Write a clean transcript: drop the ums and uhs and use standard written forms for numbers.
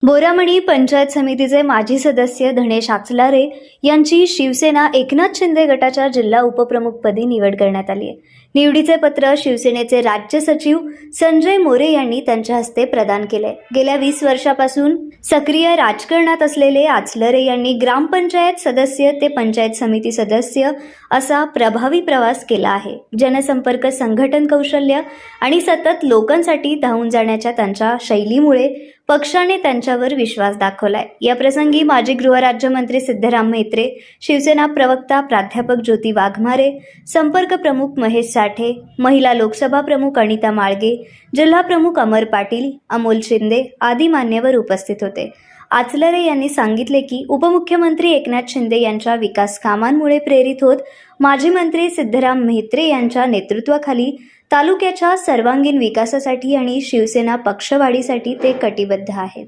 बोरामणी पंचायत समितीचे माजी सदस्य धनेश आचलारे यांची शिवसेना एकनाथ शिंदे गटाच्या जिल्हा उपप्रमुखपदी निवड करण्यात आली आहे। निवडीचे पत्र शिवसेनेचे राज्य सचिव संजय मोरे यांनी त्यांच्या हस्ते प्रदान केले। गेल्या 20 वर्षापासून सक्रिय राजकारणात असलेले आचलारे यांनी ग्रामपंचायत सदस्य ते पंचायत समिती सदस्य असा प्रभावी प्रवास केला आहे। जनसंपर्क, संघटन कौशल्य आणि सतत लोकांसाठी धावून जाण्याच्या त्यांच्या शैलीमुळे पक्षाने त्यांच्यावर विश्वास दाखवलाय। या प्रसंगी माजी गृहराज्यमंत्री सिद्धराम म्हेत्रे, शिवसेना प्रवक्ता प्राध्यापक ज्योती वाघमारे, संपर्क प्रमुख महेश साठे, महिला लोकसभा प्रमुख अनिता माळगे, जिल्हा प्रमुख अमर पाटील, अमोल शिंदे आदी मान्यवर उपस्थित होते। आचलारे यांनी सांगितले की उपमुख्यमंत्री एकनाथ शिंदे यांच्या विकास कामांमुळे प्रेरित होत माजी मंत्री सिद्धराम म्हेत्रे यांच्या नेतृत्वाखाली तालुक्याच्या सर्वांगीण विकासासाठी आणि शिवसेना पक्षवाढीसाठी ते कटिबद्ध आहेत।